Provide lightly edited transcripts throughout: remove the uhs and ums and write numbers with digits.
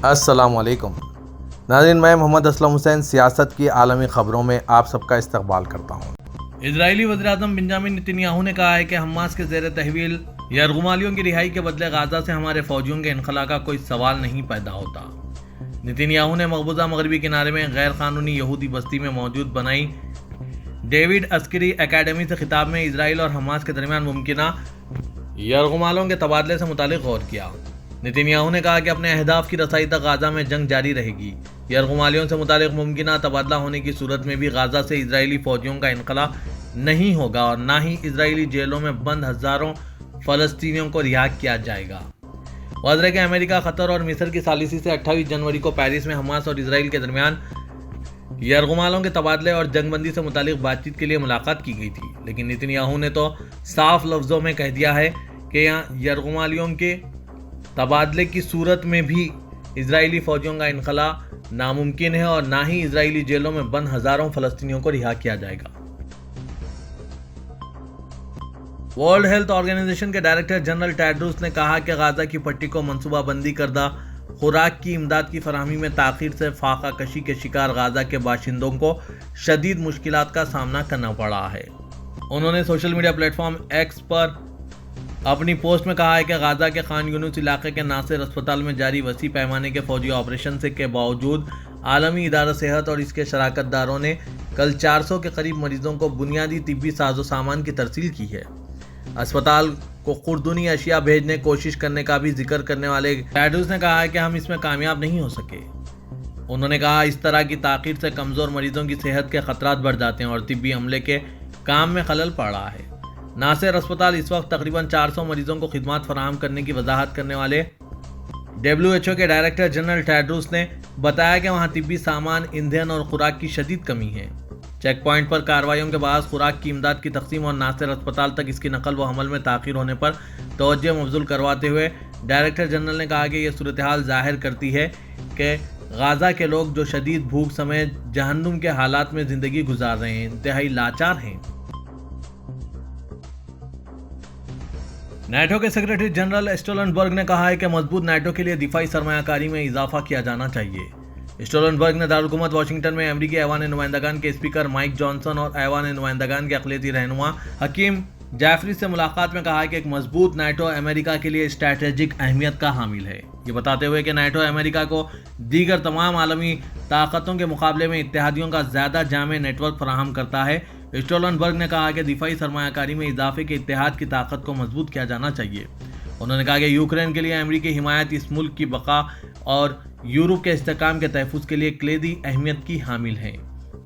अस्सलाम वालेकुम नाज़रीन, मैं मोहम्मद असलम हुसैन सियासत की आलमी ख़बरों में आप सबका इस्तकबाल करता हूँ। इजरायली वज़ीर-ए-आज़म बेंजामिन नेतन्याहू ने कहा है कि हमास के ज़ेर तहवील यरगुमालियों की रिहाई के बदले गाज़ा से हमारे फौजियों के इनखला का कोई सवाल नहीं पैदा होता। नेतन्याहू ने मकबूजा मगरबी किनारे में गैर कानूनी यहूदी बस्ती में मौजूद बनाई डेविड अस्करी एकेडमी से खिताब में इजराइल और हमास के दरमियान मुमकिना यरगुमालों के तबादले से मुतालिक गौर किया। नेतन्याहू ने कहा कि अपने अहदाफ की रसाई तक गाज़ा में जंग जारी रहेगी। यरगुमालियों से मुतालिक मुमकिना तबादला होने की सूरत में भी गाज़ा से इजरायली फौजियों का इनखला नहीं होगा और ना ही इजरायली जेलों में बंद हज़ारों फ़लस्तीनियों को रिहा किया जाएगा। वाज़ेह कि अमेरिका, कतर और मिस्र की सालिसी से 28 जनवरी को पेरिस में हमास और इजराइल के दरमियान यरगुमालों के तबादले और जंगबंदी से मुतालिक बातचीत के लिए मुलाकात की गई थी, लेकिन नेतन्याहू ने तो साफ लफ्ज़ों में कह दिया है कि यहाँ यरगुमालियों के तबादले की सूरत में भी इजरायली फौजियों का इनखला नामुमकिन है और ना ही इजरायली जेलों में बंद हज़ारों फ़लस्तीनियों को रिहा किया जाएगा। वर्ल्ड हेल्थ ऑर्गेनाइजेशन के डायरेक्टर जनरल टेड्रोस ने कहा कि गाज़ा की पट्टी को मनसूबाबंदी करदा खुराक की इमदाद की फराहमी में ताख़ीर से फाका कशी के शिकार गाज़ा के बाशिंदों को शदीद मुश्किलात का सामना करना पड़ा है। उन्होंने सोशल मीडिया प्लेटफॉर्म एक्स पर अपनी पोस्ट में कहा है कि गाज़ा के खान यूनुस इलाके के नासिर अस्पताल में जारी वसी पैमाने के फौजी ऑपरेशन से के बावजूद आलमी इदारा सेहत और इसके शराकतदारों ने कल 400 के करीब मरीजों को बुनियादी तिब्बी साजो सामान की तरसील की है। अस्पताल को खुर्दुनी अशिया भेजने की कोशिश करने का भी जिक्र करने वाले टेड्रोस ने कहा है कि हम इसमें कामयाब नहीं हो सके। उन्होंने कहा, इस तरह की ताक़ीर से कमज़ोर मरीजों की सेहत के खतरात बढ़ जाते हैं और तिब्बी अमले के काम में खलल पड़ रहा है। नासिर अस्पताल इस वक्त तकरीबन 400 मरीजों को खिदमत फराहम करने की वजाहत करने वाले WHO के डायरेक्टर जनरल टेड्रोस ने बताया कि वहाँ तिब्बी सामान, ईंधन और खुराक की शदीद कमी है। चेक पॉइंट पर कार्रवाइयों के बाद खुराक की इमदाद की तकसीम और नासिर अस्पताल तक इसकी नकल व हमल में ताख़ीर होने पर तवज्जो मबज़ूल करवाते हुए डायरेक्टर जनरल ने कहा कि यह सूरत हाल ज़ाहिर करती है कि गाज़ा के लोग जो शदीद भूख समेत जहन्नुम के हालात में ज़िंदगी गुजार रहे हैं, इंतहाई लाचार हैं। नाटो के सेक्रेटरी जनरल स्टोलनबर्ग ने कहा है कि मजबूत नाटो के लिए दिफाई सरमायाकारी में इजाफा किया जाना चाहिए। स्टोलनबर्ग ने दारुल-हुकूमत वाशिंगटन में अमरीकी ऐवान नुमाइंदगान के स्पीकर माइक जॉनसन और ऐवान नुमाइंदगान के अक़लियती रहनुमा हकीम जैफरी से मुलाकात में कहा कि एक मजबूत नाटो अमेरिका के लिए स्ट्रैटेजिक अहमियत का हामिल है। ये बताते हुए कि नाटो अमेरिका को दीगर तमाम आलमी ताकतों के मुकाबले में इत्तेहादियों का ज़्यादा जामे नेटवर्क फराहम करता है। स्टोलनबर्ग ने कहा कि दिफाई सरमायाकारी में इजाफे के इत्तेहाद की ताकत को मजबूत किया जाना चाहिए। उन्होंने कहा कि यूक्रेन के लिए अमेरिकी हिमायत इस मुल्क की बका और यूरोप के इस्तेहकाम के तहफ़्फ़ुज़ के लिए कलीदी अहमियत की हामिल है।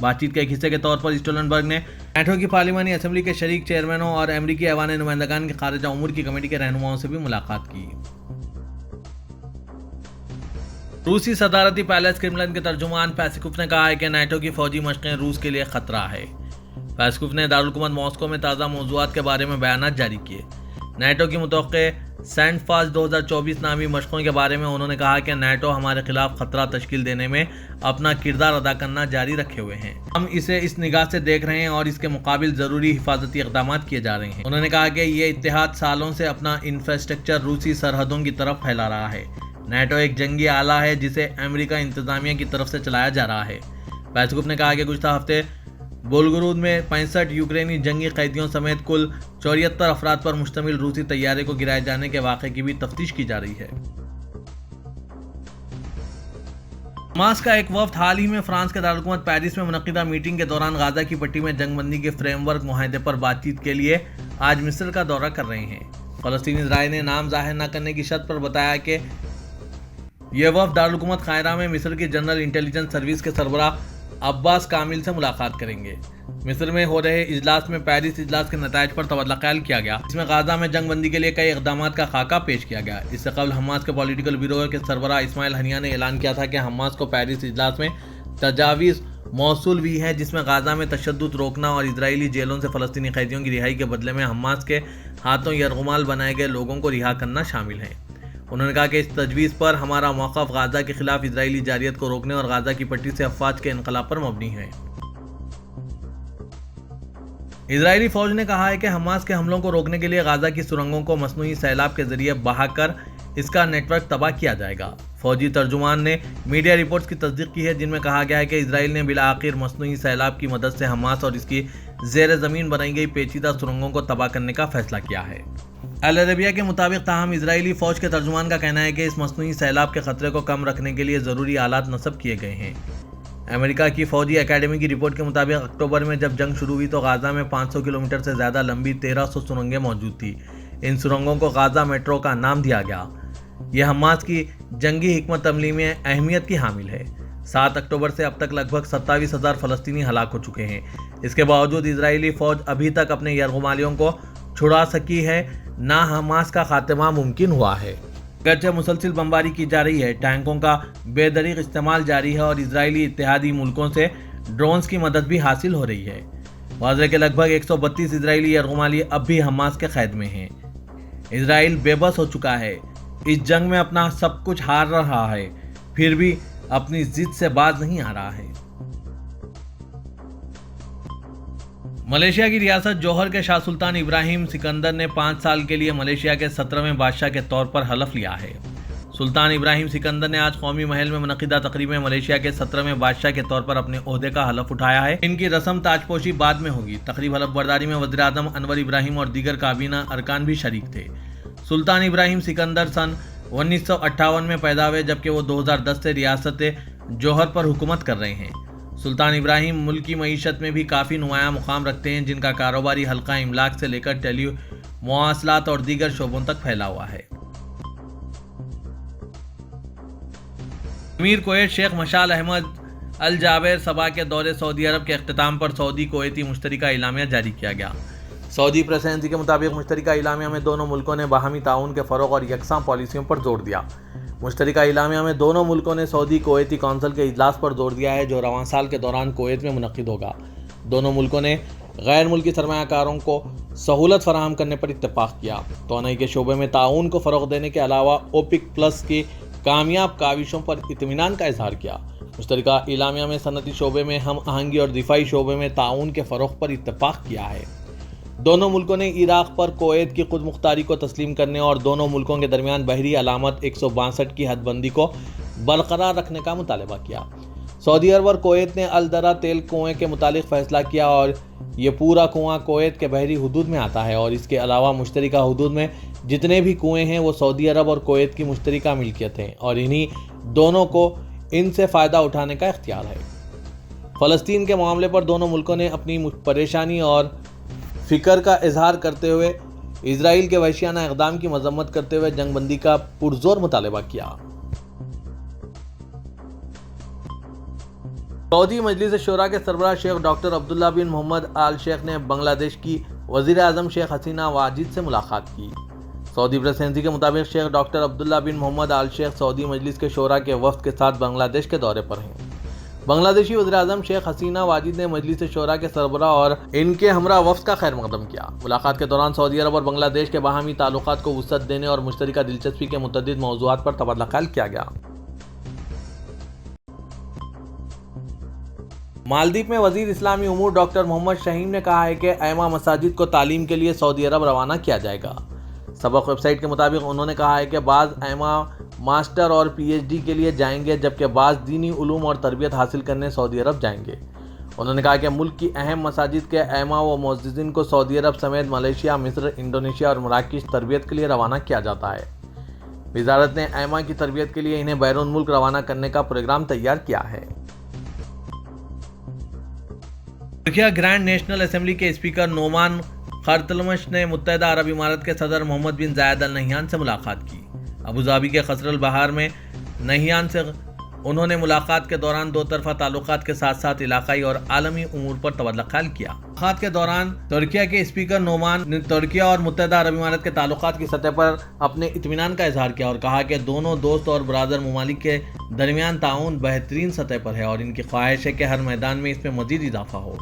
बातचीत के एक हिस्से के तौर पर स्टोलनबर्ग ने नाटो की पार्लिमानी असम्बली के शरीक चेयरमैनों और अमरीकी ऐवान नुमाइंदगान के खारिजा उमूर की कमेटी के रहनुमाओं से भी मुलाकात की। रूसी सदारती पैलेस क्रेमलिन के तर्जुमान पेस्कोव ने कहा है कि नाटो की फौजी मशक़ें रूस के लिए खतरा है। पेस्कोव ने दारुल-हुकूमत मॉस्को में ताज़ा मौज़ूआत के बारे में बयानात जारी किए। नाटो की मुतवक्के सेंट फास्ट 2024 नामी मशक़ों के बारे में उन्होंने कहा कि नाटो हमारे खिलाफ खतरा तश्कील देने में अपना किरदार अदा करना जारी रखे हुए हैं। हम इसे इस निगाह से देख रहे हैं और इसके मुकाबिल ज़रूरी हिफाजती इक़दाम किए जा रहे हैं। उन्होंने कहा कि ये इत्तेहाद सालों से अपना इंफ्रास्ट्रक्चर रूसी सरहदों की तरफ फैला रहा है। नाटो एक जंगी आला है जिसे अमेरिका इंतज़ामिया की तरफ से चलाया जा रहा है। पेस्कोव ने कहा कि गुज़श्ता हफ्ते बोल्गोरोद में 65 यूक्रेनी जंगी कैदियों समेत कुल 74 अफराद पर मुश्तमिल रूसी तैयारे को गिराए जाने के वाक़े की भी तफ्तीश की जा रही है। हमास का एक वफ्द हाल ही में फ्रांस के दारुल-हुकूमत पेरिस में मुनक़िदा मीटिंग के दौरान गाज़ा की पट्टी में जंगबंदी के फ्रेमवर्क मुआहदे पर बातचीत के लिए आज मिस्र का दौरा कर रहे हैं। फ़लस्तीनी राय ने नाम जाहिर न करने की शर्त पर बताया कि यह वफ्द दारुल-हुकूमत काहिरा में मिस्र की जनरल इंटेलिजेंस सर्विस के सरबराह अब्बास कामिल से मुलाकात करेंगे। मिस्र में हो रहे इजलास में पेरिस इजलास के नताइज पर तबादला ख्याल किया गया। इसमें गाज़ा में जंगबंदी के लिए कई इक़दाम का खाका पेश किया गया। इससे कबल हमास के पॉलिटिकल ब्यूरो के सरबराह इस्माइल हनिया ने ऐलान किया था कि हमास को पेरिस इजलास में तजावीज़ मौसूल हुई है, जिसमें गाज़ा में तशद्दुद रोकना और इजरायली जेलों से फ़लस्तीनी कैदियों की रिहाई के बदले में हमास के हाथों यरगुमाल बनाए गए लोगों को रिहा करना शामिल है। उन्होंने कहा कि इस तजवीज़ पर हमारा मौक़िफ़ गाज़ा के खिलाफ इजरायली जारियत को रोकने और गाज़ा की पट्टी से अफवाज के इनक़लाब पर मबनी है। इजरायली फ़ौज ने कहा है कि हमास के हमलों को रोकने के लिए गाज़ा की सुरंगों को मसनूई सैलाब के ज़रिए बहाकर اس کا نیٹ ورک تباہ کیا جائے گا۔ فوجی ترجمان نے میڈیا رپورٹس کی تصدیق کی ہے جن میں کہا گیا ہے کہ اسرائیل نے بالآخر مصنوعی سیلاب کی مدد سے حماس اور اس کی زیر زمین بنائی گئی پیچیدہ سرنگوں کو تباہ کرنے کا فیصلہ کیا ہے۔ العربیہ کے مطابق تاہم اسرائیلی فوج کے ترجمان کا کہنا ہے کہ اس مصنوعی سیلاب کے خطرے کو کم رکھنے کے لیے ضروری آلات نصب کیے گئے ہیں۔ امریکہ کی فوجی اکیڈمی کی رپورٹ کے مطابق اکتوبر میں جب جنگ شروع ہوئی تو غازہ میں 500 کلومیٹر سے زیادہ لمبی 1300 سرنگیں موجود تھیں۔ ان سرنگوں کو غازہ میٹرو کا نام دیا گیا۔ یہ حماس کی جنگی حکمت عملی میں اہمیت کی حامل ہے۔ 7 اکتوبر سے اب تک لگ بھگ 27,000 فلسطینی ہلاک ہو چکے ہیں۔ اس کے باوجود اسرائیلی فوج ابھی تک اپنے یرغمالیوں کو چھڑا سکی ہے، نہ حماس کا خاتمہ ممکن ہوا ہے۔ اگرچہ مسلسل بمباری کی جا رہی ہے، ٹینکوں کا بے دریغ استعمال جاری ہے اور اسرائیلی اتحادی ملکوں سے ڈرونز کی مدد بھی حاصل ہو رہی ہے۔ واضح کہ لگ بھگ 132 اسرائیلی یرغمالی اب بھی حماس کے قید میں ہیں۔ اسرائیل بے بس ہو چکا ہے، اس جنگ میں اپنا سب کچھ ہار رہا ہے، پھر بھی اپنی ضد سے باز نہیں آ رہا ہے۔ ملیشیا کی ریاست جوہر کے شاہ سلطان ابراہیم سکندر نے 5 سال کے لیے ملیشیا کے 17ویں بادشاہ کے طور پر حلف لیا ہے۔ سلطان ابراہیم سکندر نے آج قومی محل میں منعقدہ تقریب میں ملیشیا کے 17ویں بادشاہ کے طور پر اپنے عہدے کا حلف اٹھایا ہے۔ ان کی رسم تاج پوشی بعد میں ہوگی۔ تقریب حلف برداری میں وزیر اعظم انور ابراہیم اور دیگر کابینہ ارکان بھی شریک تھے۔ سلطان ابراہیم سکندر سن 1958 میں پیدا ہوئے جبکہ وہ 2010 سے ریاست جوہر پر حکومت کر رہے ہیں۔ سلطان ابراہیم ملک کی معیشت میں بھی کافی نمایاں مقام رکھتے ہیں، جن کا کاروباری حلقہ املاک سے لے کر ٹیلی مواصلات اور دیگر شعبوں تک پھیلا ہوا ہے۔ امیر کویت شیخ مشال احمد الجابر صبا کے دورے سعودی عرب کے اختتام پر سعودی کویتی مشترکہ اعلامیہ جاری کیا گیا۔ سعودی پریس ایجنسی کے مطابق مشترکہ اعلامیہ میں دونوں ملکوں نے باہمی تعاون کے فروغ اور یکساں پالیسیوں پر زور دیا۔ مشترکہ اعلامیہ میں دونوں ملکوں نے سعودی کویتی کونسل کے اجلاس پر زور دیا ہے جو رواں سال کے دوران کویت میں منعقد ہوگا۔ دونوں ملکوں نے غیر ملکی سرمایہ کاروں کو سہولت فراہم کرنے پر اتفاق کیا۔ توانائی کے شعبے میں تعاون کو فروغ دینے کے علاوہ اوپیک پلس کی کامیاب کاوشوں پر اطمینان کا اظہار کیا۔ مشترکہ اعلامیہ میں صنعتی شعبے میں ہم آہنگی اور دفاعی شعبے میں تعاون کے فروغ پر اتفاق کیا ہے۔ دونوں ملکوں نے عراق پر کویت کی خود مختاری کو تسلیم کرنے اور دونوں ملکوں کے درمیان بحری علامت 162 کی حد بندی کو برقرار رکھنے کا مطالبہ کیا۔ سعودی عرب اور کویت نے الدرا تیل کنویں کے متعلق فیصلہ کیا اور یہ پورا کنواں کویت کے بحری حدود میں آتا ہے اور اس کے علاوہ مشترکہ حدود میں جتنے بھی کنویں ہیں وہ سعودی عرب اور کویت کی مشترکہ ملکیت ہیں اور انہی دونوں کو ان سے فائدہ اٹھانے کا اختیار ہے۔ فلسطین کے معاملے پر دونوں ملکوں نے اپنی پریشانی اور فکر کا اظہار کرتے ہوئے اسرائیل کے وحشیانہ اقدام کی مذمت کرتے ہوئے جنگ بندی کا پرزور مطالبہ کیا۔ سعودی مجلس شورا کے سربراہ شیخ ڈاکٹر عبداللہ بن محمد آل شیخ نے بنگلہ دیش کی وزیر اعظم شیخ حسینہ واجد سے ملاقات کی۔ سعودی پریس ایجنسی کے مطابق شیخ ڈاکٹر عبداللہ بن محمد آل شیخ سعودی مجلس کے شورا کے وفد کے ساتھ بنگلہ دیش کے دورے پر ہیں۔ بنگلہ دیشی وزیر اعظم شیخ حسینہ واجد نے مجلس شورا کے سربراہ اور ان کے ہمراہ وفد کا خیر مقدم کیا۔ ملاقات کے دوران سعودی عرب اور بنگلہ دیش کے باہمی تعلقات کو وسعت دینے اور مشترکہ دلچسپی کے متعدد موضوعات پر تبادلہ خیال کیا گیا۔ مالدیپ میں وزیر اسلامی امور ڈاکٹر محمد شہین نے کہا ہے کہ ائمہ مساجد کو تعلیم کے لیے سعودی عرب روانہ کیا جائے گا۔ سبق ویب سائٹ کے مطابق انہوں نے کہا ہے کہ بعض ائمہ ماسٹر اور پی ایچ ڈی کے لیے جائیں گے جبکہ بعض دینی علوم اور تربیت حاصل کرنے سعودی عرب جائیں گے۔ انہوں نے کہا کہ ملک کی اہم مساجد کے ائمہ و معززین کو سعودی عرب سمیت ملیشیا، مصر، انڈونیشیا اور مراکش تربیت کے لیے روانہ کیا جاتا ہے۔ وزارت نے ائمہ کی تربیت کے لیے انہیں بیرون ملک روانہ کرنے کا پروگرام تیار کیا ہے۔ ترکیہ گرینڈ نیشنل اسمبلی کے اسپیکر نومان خرطلمش نے متحدہ عرب امارات کے صدر محمد بن زاید ال نہیان سے ملاقات کی۔ ابوظہبی کے قصر البہار میں نہیان سے انہوں نے ملاقات کے دوران دو طرفہ تعلقات کے ساتھ ساتھ علاقائی اور عالمی امور پر تبادلہ خیال کیا۔ ملاقات کے دوران ترکیہ کے اسپیکر نومان نے ترکیہ اور متحدہ عرب امارات کے تعلقات کی سطح پر اپنے اطمینان کا اظہار کیا اور کہا کہ دونوں دوست اور برادر ممالک کے درمیان تعاون بہترین سطح پر ہے اور ان کی خواہش ہے کہ ہر میدان میں اس میں مزید اضافہ ہو۔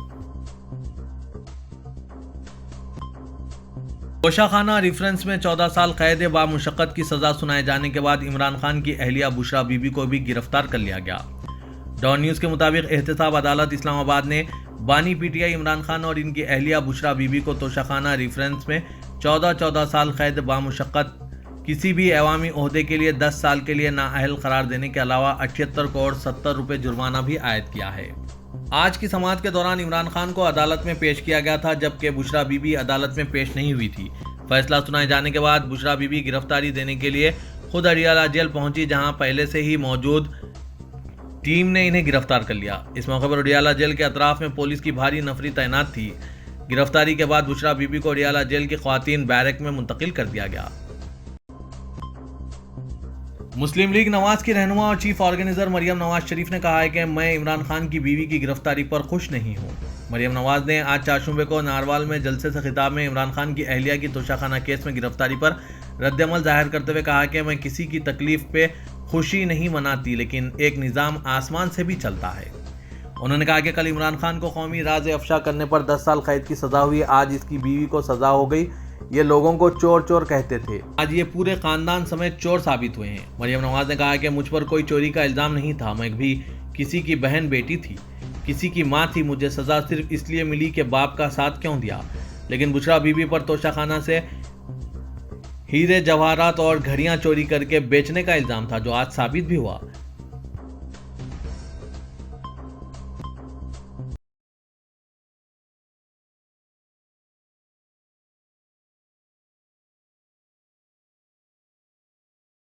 گوشہ خانہ ریفرنس میں 14 سال قید با مشقت کی سزا سنائے جانے کے بعد عمران خان کی اہلیہ بشرا بی بی کو بھی گرفتار کر لیا گیا۔ ڈان نیوز کے مطابق احتساب عدالت اسلام آباد نے بانی P T I Imran Khan اور ان کی اہلیہ بشرا بی بی کو توشہ خانہ ریفرنس میں 14 سال قید با مشقت किसी भी अवामी ओहदे के लिए 10 साल के लिए नाअहल करार देने के अलावा 78 करोड़ 70 रुपए जुर्माना भी आयद किया है। आज की समाअत के दौरान इमरान खान को अदालत में पेश किया गया था, जबकि बुशरा बीबी अदालत में पेश नहीं हुई थी। फैसला सुनाए जाने के बाद बुशरा बीबी गिरफ्तारी देने के लिए खुद अडियाला जेल पहुंची, जहां पहले से ही मौजूद टीम ने इन्हें गिरफ्तार कर लिया। इस मौके पर अडियाला जेल के अतराफ में पुलिस की भारी नफरी तैनात थी। गिरफ्तारी के बाद बुशरा बीबी को अडियाला जेल की ख्वातीन बैरक में मुंतकिल कर दिया गया। मुस्लिम लीग नवाज की रहनुमा और चीफ ऑर्गेनाइजर मरियम नवाज शरीफ ने कहा है कि मैं इमरान खान की बीवी की गिरफ्तारी पर खुश नहीं हूं। मरियम नवाज ने आज 4 शुबे को नारवाल में जलसे से खिताब में इमरान खान की अहलिया की तोशाखाना केस में गिरफ्तारी पर रद्दअमल जाहिर करते हुए कहा कि मैं किसी की तकलीफ पे खुशी नहीं मनाती, लेकिन एक निज़ाम आसमान से भी चलता है। उन्होंने कहा कि कल इमरान खान को कौमी राज अफशा करने पर 10 साल कैद की सजा हुई, आज इसकी बीवी को सजा हो गई। ये लोगों को चोर चोर कहते थे, आज ये पूरे खानदान समेत चोर साबित हुए हैं। मरियम नवाज ने कहा कि मुझ पर कोई चोरी का इल्ज़ाम नहीं था, मैं भी किसी की बहन बेटी थी, किसी की माँ थी। मुझे सज़ा सिर्फ इसलिए मिली कि बाप का साथ क्यों दिया। लेकिन बुशरा बीबी पर तोशाखाना से हीरे जवाहरात और घड़ियां चोरी करके बेचने का इल्ज़ाम था, जो आज साबित भी हुआ।